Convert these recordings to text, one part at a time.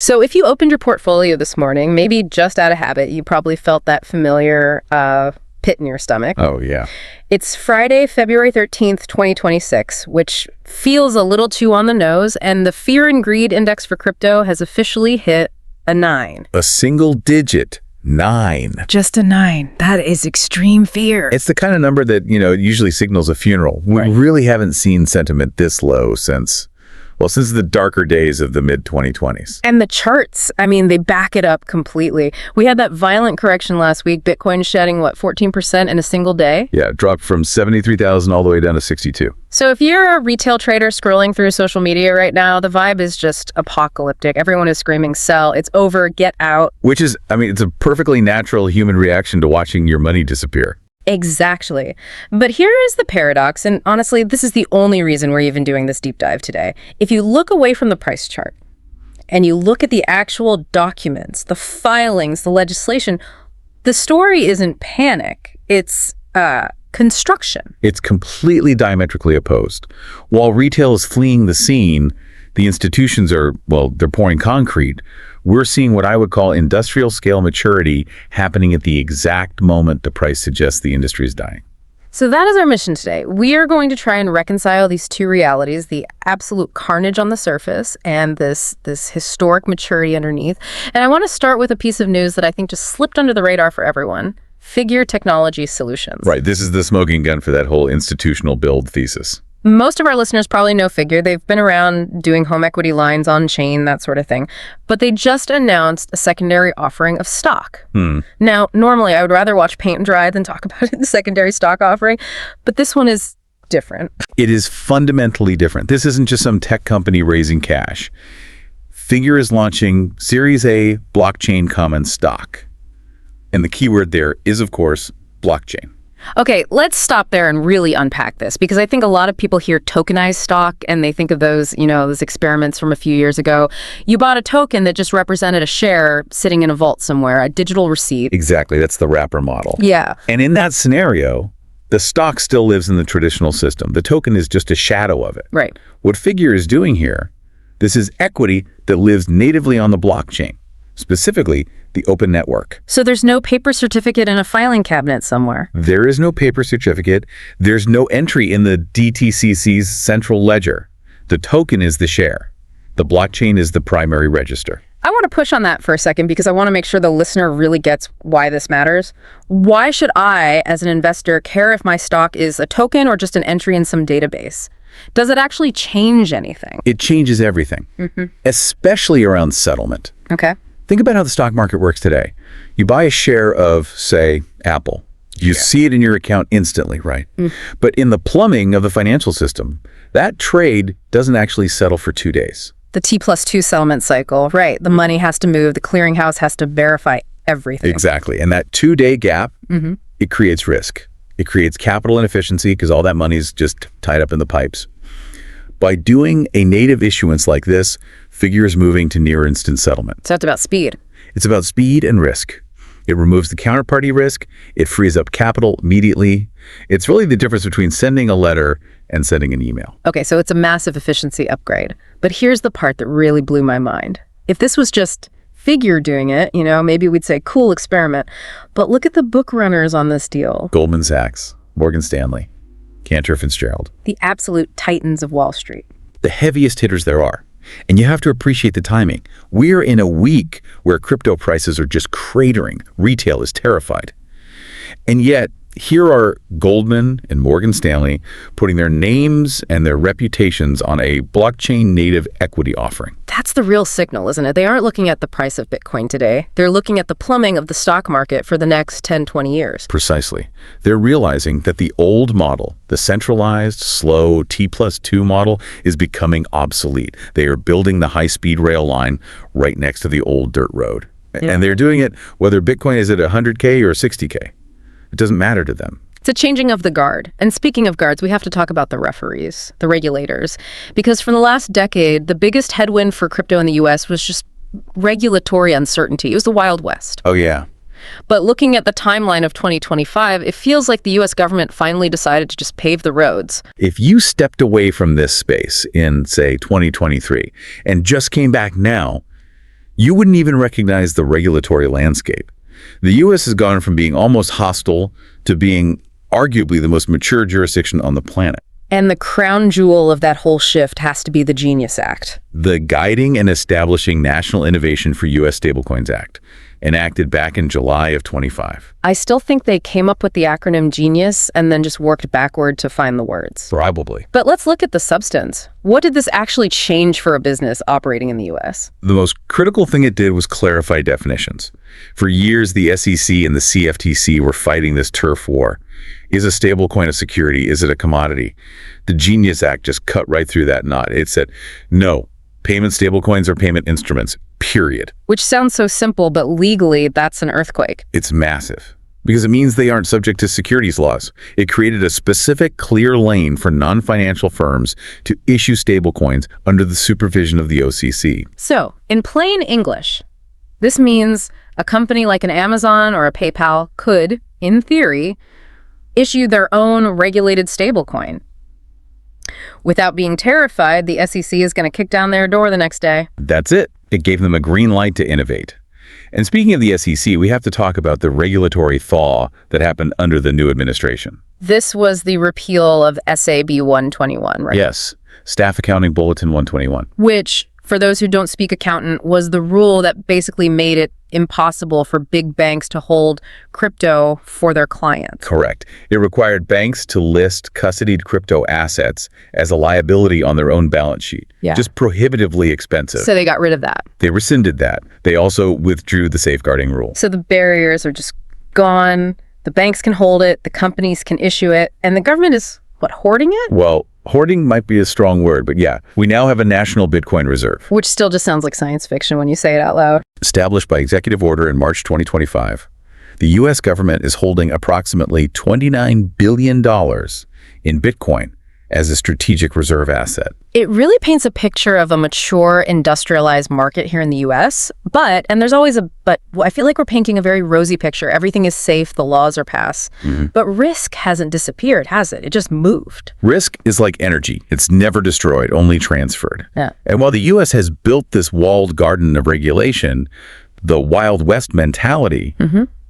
So if you opened your portfolio this morning, maybe just out of habit, you probably felt that familiar pit in your stomach. Oh, yeah. It's Friday, February 13th, 2026, which feels a little too on the nose, and the fear and greed index for crypto has officially hit a 9. A single digit 9. Just a 9. That is extreme fear. It's the kind of number that, usually signals a funeral. We Right. really haven't seen sentiment this low since the darker days of the mid-2020s. And the charts, they back it up completely. We had that violent correction last week, Bitcoin shedding, 14% in a single day? Yeah, it dropped from 73,000 all the way down to 62. So if you're a retail trader scrolling through social media right now, the vibe is just apocalyptic. Everyone is screaming, sell, it's over, get out. Which is, it's a perfectly natural human reaction to watching your money disappear. Exactly. But here is the paradox, and honestly, this is the only reason we're even doing this deep dive today. If you look away from the price chart and you look at the actual documents, the filings, the legislation, the story isn't panic. It's construction. It's completely diametrically opposed. While retail is fleeing the scene, the institutions are, they're pouring concrete. We're seeing what I would call industrial scale maturity happening at the exact moment the price suggests the industry is dying. So that is our mission today. We are going to try and reconcile these two realities, the absolute carnage on the surface and this historic maturity underneath. And I want to start with a piece of news that I think just slipped under the radar for everyone. Figure Technology Solutions. Right. This is the smoking gun for that whole institutional build thesis. Most of our listeners probably know Figure. They've been around doing home equity lines on chain, that sort of thing. But they just announced a secondary offering of stock. Now, normally I would rather watch paint and dry than talk about the secondary stock offering, but this one is different. It is fundamentally different. This isn't just some tech company raising cash. Figure is launching Series A blockchain common stock. And the keyword there is, of course, blockchain. Okay, let's stop there and really unpack this, because I think a lot of people hear tokenized stock and they think of those, those experiments from a few years ago. You bought a token that just represented a share sitting in a vault somewhere, a digital receipt. Exactly. That's the wrapper model. Yeah. And in that scenario, the stock still lives in the traditional system. The token is just a shadow of it. Right. What Figure is doing here, this is equity that lives natively on the blockchain, specifically the open network. So there's no paper certificate in a filing cabinet somewhere. There is no paper certificate. There's no entry in the DTCC's central ledger. The token is the share. The blockchain is the primary register. I want to push on that for a second because I want to make sure the listener really gets why this matters. Why should I, as an investor, care if my stock is a token or just an entry in some database? Does it actually change anything? It changes everything, especially around settlement. Okay. Think about how the stock market works today. You buy a share of, say, Apple. You see it in your account instantly, right? But in the plumbing of the financial system, that trade doesn't actually settle for 2 days. The T+2 settlement cycle, right. The money has to move. The clearinghouse has to verify everything. Exactly. And that 2-day gap, it creates risk. It creates capital inefficiency because all that money's just tied up in the pipes. By doing a native issuance like this, Figure is moving to near instant settlement. So it's about speed. It's about speed and risk. It removes the counterparty risk. It frees up capital immediately. It's really the difference between sending a letter and sending an email. Okay, so it's a massive efficiency upgrade. But here's the part that really blew my mind. If this was just Figure doing it, maybe we'd say, cool experiment. But look at the book runners on this deal. Goldman Sachs, Morgan Stanley, Cantor Fitzgerald. The absolute titans of Wall Street. The heaviest hitters there are. And you have to appreciate the timing. We're in a week where crypto prices are just cratering. Retail is terrified. And yet, here are Goldman and Morgan Stanley putting their names and their reputations on a blockchain native equity offering. That's the real signal, isn't it? They aren't looking at the price of Bitcoin today. They're looking at the plumbing of the stock market for the next 10, 20 years. Precisely. They're realizing that the old model, the centralized, slow T+2 model, is becoming obsolete. They are building the high-speed rail line right next to the old dirt road. Yeah. And they're doing it whether Bitcoin is at 100K or 60K. It doesn't matter to them. It's a changing of the guard. And speaking of guards, we have to talk about the referees, the regulators, because for the last decade, the biggest headwind for crypto in the US was just regulatory uncertainty. It was the Wild West. Oh, yeah. But looking at the timeline of 2025, it feels like the US government finally decided to just pave the roads. If you stepped away from this space in, say, 2023 and just came back now, You wouldn't even recognize the regulatory landscape. The U.S. has gone from being almost hostile to being arguably the most mature jurisdiction on the planet. And the crown jewel of that whole shift has to be the Genius Act. The Guiding and Establishing National Innovation for U.S. Stablecoins Act, enacted back in July of 25. I still think they came up with the acronym GENIUS and then just worked backward to find the words. Probably. But let's look at the substance. What did this actually change for a business operating in the U.S.? The most critical thing it did was clarify definitions. For years, the SEC and the CFTC were fighting this turf war. Is a stablecoin a security? Is it a commodity? The Genius Act just cut right through that knot. It said, no, payment stablecoins are payment instruments, period. Which sounds so simple, but legally, that's an earthquake. It's massive because it means they aren't subject to securities laws. It created a specific, clear lane for non-financial firms to issue stablecoins under the supervision of the OCC. So, in plain English, this means a company like an Amazon or a PayPal could, in theory, issue their own regulated stablecoin. Without being terrified, the SEC is going to kick down their door the next day. That's it. It gave them a green light to innovate. And speaking of the SEC, we have to talk about the regulatory thaw that happened under the new administration. This was the repeal of SAB 121, right? Yes, Staff Accounting Bulletin 121. Which, for those who don't speak accountant, was the rule that basically made it impossible for big banks to hold crypto for their clients. Correct. It required banks to list custodied crypto assets as a liability on their own balance sheet. Yeah. Just prohibitively expensive. So they got rid of that. They rescinded that. They also withdrew the safeguarding rule. So the barriers are just gone. The banks can hold it, the companies can issue it, and the government is, hoarding it? Well, hoarding might be a strong word, but yeah, we now have a national Bitcoin reserve. Which still just sounds like science fiction when you say it out loud. Established by executive order in March 2025, the U.S. government is holding approximately $29 billion in Bitcoin as a strategic reserve asset. It really paints a picture of a mature, industrialized market here in the U.S., and there's always a but, I feel like we're painting a very rosy picture. Everything is safe, the laws are passed. But risk hasn't disappeared, has it? It just moved. Risk is like energy. It's never destroyed, only transferred. Yeah. And while the U.S. has built this walled garden of regulation, the Wild West mentality,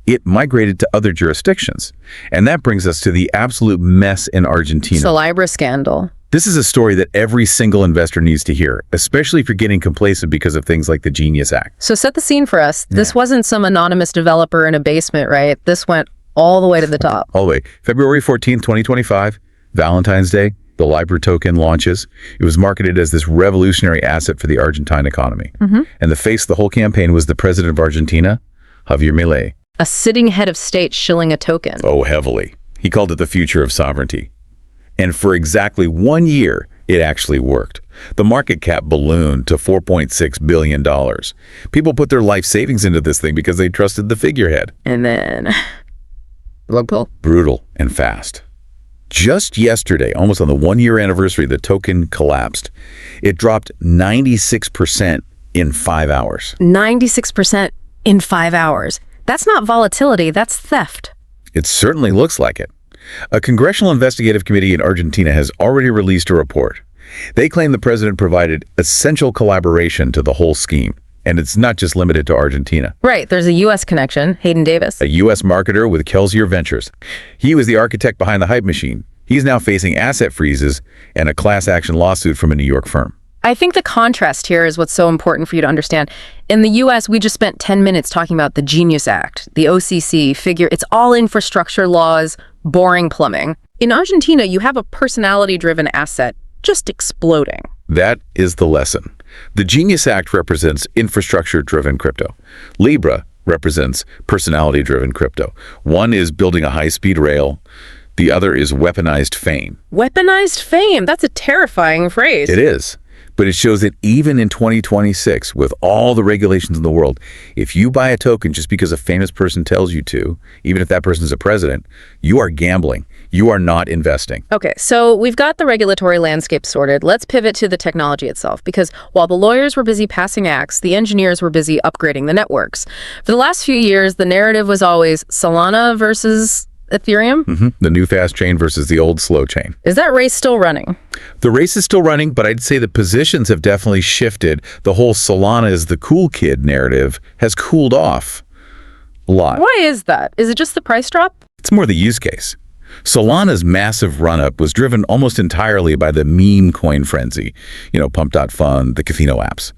it migrated to other jurisdictions. And that brings us to the absolute mess in Argentina. The Libra scandal. This is a story that every single investor needs to hear, especially if you're getting complacent because of things like the Genius Act. So set the scene for us. This wasn't some anonymous developer in a basement, right? This went all the way to the top. All the way. February 14th, 2025, Valentine's Day, the Libra token launches. It was marketed as this revolutionary asset for the Argentine economy. And the face of the whole campaign was the president of Argentina, Javier Milei. A sitting head of state shilling a token. Oh, heavily. He called it the future of sovereignty. And for exactly 1 year, it actually worked. The market cap ballooned to $4.6 billion. People put their life savings into this thing because they trusted the figurehead. And then, rug pull. Brutal and fast. Just yesterday, almost on the 1 year anniversary, the token collapsed. It dropped 96% in 5 hours. 96% in 5 hours. That's not volatility, that's theft. It certainly looks like it. A congressional investigative committee in Argentina has already released a report. They claim the president provided essential collaboration to the whole scheme. And it's not just limited to Argentina. Right, there's a U.S. connection, Hayden Davis. A U.S. marketer with Kelsier Ventures. He was the architect behind the hype machine. He's now facing asset freezes and a class action lawsuit from a New York firm. I think the contrast here is what's so important for you to understand. In the U.S., we just spent 10 minutes talking about the Genius Act, the OCC figure. It's all infrastructure laws, boring plumbing. In Argentina, you have a personality-driven asset just exploding. That is the lesson. The Genius Act represents infrastructure-driven crypto. Libra represents personality-driven crypto. One is building a high-speed rail. The other is weaponized fame. Weaponized fame? That's a terrifying phrase. It is. But it shows that even in 2026, with all the regulations in the world, if you buy a token just because a famous person tells you to, even if that person is a president, you are gambling. You are not investing. Okay, so we've got the regulatory landscape sorted. Let's pivot to the technology itself, because while the lawyers were busy passing acts, the engineers were busy upgrading the networks. For the last few years, the narrative was always Solana versus Ethereum? The new fast chain versus the old slow chain. Is that race still running? The race is still running, but I'd say the positions have definitely shifted. The whole Solana is the cool kid narrative has cooled off a lot. Why is that? Is it just the price drop? It's more the use case. Solana's massive run-up was driven almost entirely by the meme coin frenzy, Pump.Fun, the Casino apps.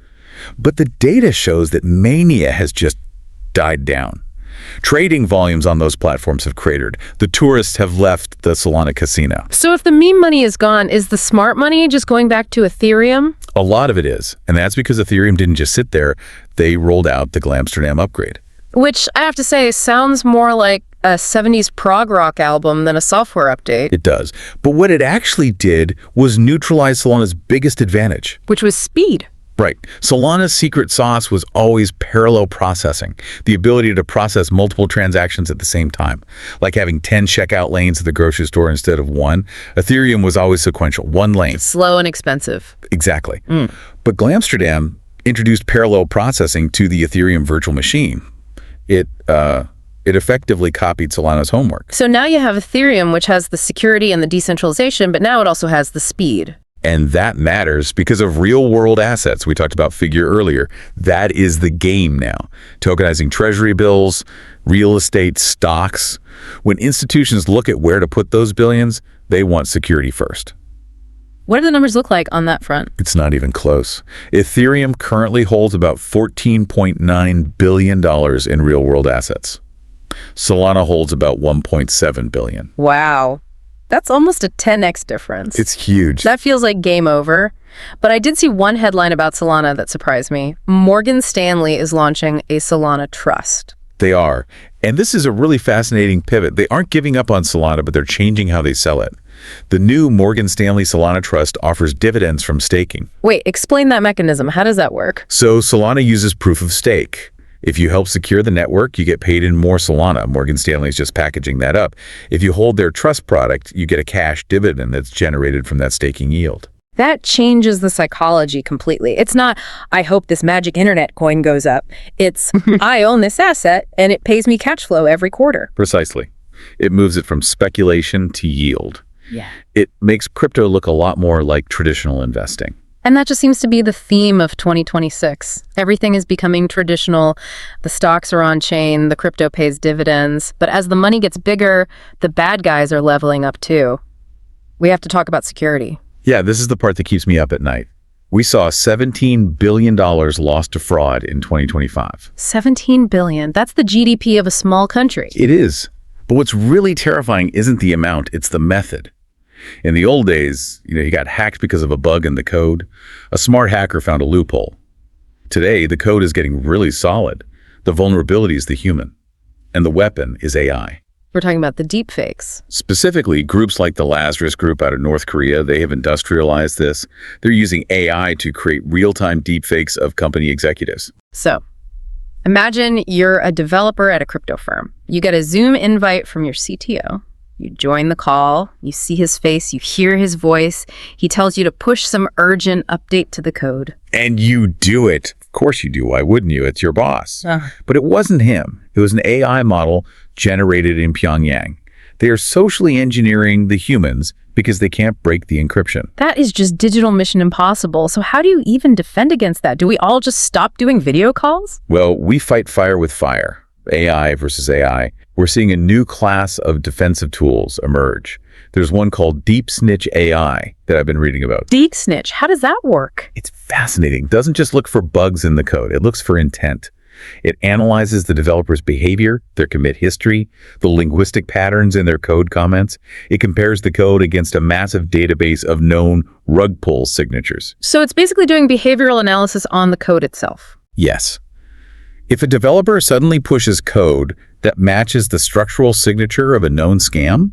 But the data shows that mania has just died down. Trading volumes on those platforms have cratered. The tourists have left the Solana casino. So if the meme money is gone, is the smart money just going back to Ethereum? A lot of it is, and that's because Ethereum didn't just sit there. They rolled out the Glamsterdam upgrade. Which, I have to say, sounds more like a 70s prog rock album than a software update. It does. But what it actually did was neutralize Solana's biggest advantage. Which was speed. Right. Solana's secret sauce was always parallel processing, the ability to process multiple transactions at the same time, like having 10 checkout lanes at the grocery store instead of one. Ethereum was always sequential, one lane. Slow and expensive. Exactly. But Glamsterdam introduced parallel processing to the Ethereum virtual machine. It effectively copied Solana's homework. So now you have Ethereum, which has the security and the decentralization, but now it also has the speed. And that matters because of real-world assets. We talked about Figure earlier. That is the game now. Tokenizing treasury bills, real estate, stocks. When institutions look at where to put those billions, they want security first. What do the numbers look like on that front? It's not even close. Ethereum currently holds about $14.9 billion in real-world assets. Solana holds about $1.7 billion. Wow. That's almost a 10x difference. It's huge. That feels like game over. But I did see one headline about Solana that surprised me. Morgan Stanley is launching a Solana trust. They are. And this is a really fascinating pivot. They aren't giving up on Solana, but they're changing how they sell it. The new Morgan Stanley Solana Trust offers dividends from staking. Wait, explain that mechanism. How does that work? So Solana uses proof of stake. If you help secure the network, you get paid in more Solana. Morgan Stanley is just packaging that up. If you hold their trust product, you get a cash dividend that's generated from that staking yield. That changes the psychology completely. It's not, I hope this magic internet coin goes up. It's, I own this asset and it pays me cash flow every quarter. Precisely. It moves it from speculation to yield. Yeah. It makes crypto look a lot more like traditional investing. And that just seems to be the theme of 2026. Everything is becoming traditional. The stocks are on chain. The crypto pays dividends. But as the money gets bigger, the bad guys are leveling up too. We have to talk about security. Yeah, this is the part that keeps me up at night. We saw $17 billion lost to fraud in 2025. 17 billion. That's the GDP of a small country. It is. But what's really terrifying isn't the amount, it's the method. In the old days, you got hacked because of a bug in the code. A smart hacker found a loophole. Today, the code is getting really solid. The vulnerability is the human. And the weapon is AI. We're talking about the deep fakes. Specifically, groups like the Lazarus Group out of North Korea, they have industrialized this. They're using AI to create real-time deepfakes of company executives. So, imagine you're a developer at a crypto firm. You get a Zoom invite from your CTO. You join the call, you see his face, you hear his voice. He tells you to push some urgent update to the code. And you do it. Of course you do. Why wouldn't you? It's your boss. But it wasn't him. It was an AI model generated in Pyongyang. They are socially engineering the humans because they can't break the encryption. That is just digital mission impossible. So how do you even defend against that? Do we all just stop doing video calls? Well, we fight fire with fire. AI versus AI. We're seeing a new class of defensive tools emerge. There's one called Deep Snitch AI that I've been reading about. Deep Snitch, how does that work? It's fascinating. It doesn't just look for bugs in the code. It looks for intent. It analyzes the developer's behavior, their commit history, the linguistic patterns in their code comments. It compares the code against a massive database of known rug pull signatures. So it's basically doing behavioral analysis on the code itself. Yes. If a developer suddenly pushes code that matches the structural signature of a known scam,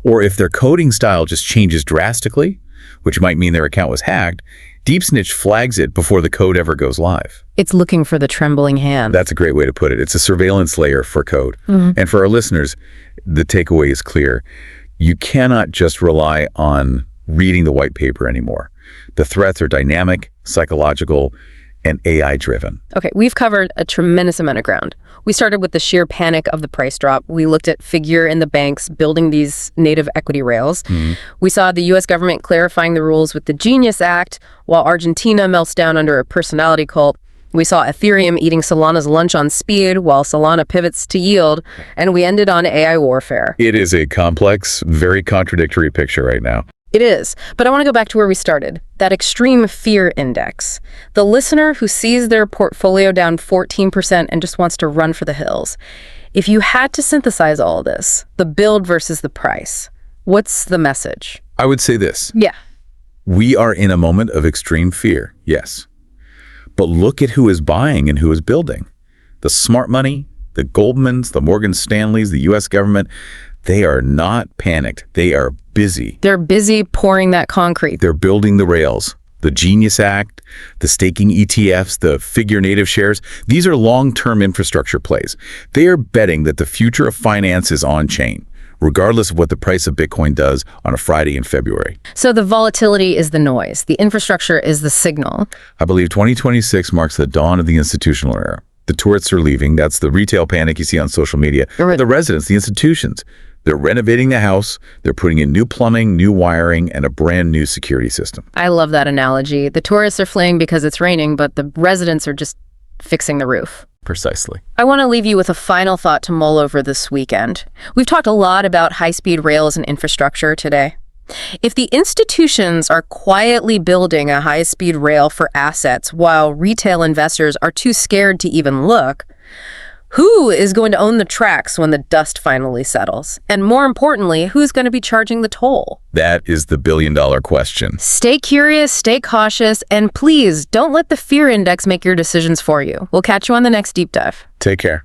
or if their coding style just changes drastically, which might mean their account was hacked, Deep Snitch flags it before the code ever goes live. It's looking for the trembling hand. That's a great way to put it. It's a surveillance layer for code. And for our listeners, the takeaway is clear. You cannot just rely on reading the white paper anymore. The threats are dynamic, psychological, and AI-driven. Okay, we've covered a tremendous amount of ground. We started with the sheer panic of the price drop. We looked at Figure and the banks building these native equity rails. We saw the U.S. government clarifying the rules with the Genius Act, while Argentina melts down under a personality cult. We saw Ethereum eating Solana's lunch on speed, while Solana pivots to yield, and we ended on AI warfare. It is a complex, very contradictory picture right now. It is, but I want to go back to where we started, that extreme fear index. The listener who sees their portfolio down 14% and just wants to run for the hills. If you had to synthesize all of this, the build versus the price, what's the message? I would say this. Yeah. We are in a moment of extreme fear, yes. But look at who is buying and who is building. The smart money, the Goldmans, the Morgan Stanleys, the U.S. government, they are not panicked. They are busy. They're busy pouring that concrete. They're building the rails. The Genius Act, the staking ETFs, the Figure native shares, these are long-term infrastructure plays. They are betting that the future of finance is on-chain, regardless of what the price of Bitcoin does on a Friday in February. So the volatility is the noise. The infrastructure is the signal. I believe 2026 marks the dawn of the institutional era. The tourists are leaving. That's the retail panic you see on social media. The residents, the institutions, they're renovating the house. They're putting in new plumbing, new wiring, and a brand new security system. I love that analogy. The tourists are fleeing because it's raining, but the residents are just fixing the roof. Precisely. I want to leave you with a final thought to mull over this weekend. We've talked a lot about high-speed rails and infrastructure today. If the institutions are quietly building a high-speed rail for assets while retail investors are too scared to even look, who is going to own the tracks when the dust finally settles? And more importantly, who's going to be charging the toll? That is the billion-dollar question. Stay curious, stay cautious, and please don't let the fear index make your decisions for you. We'll catch you on the next deep dive. Take care.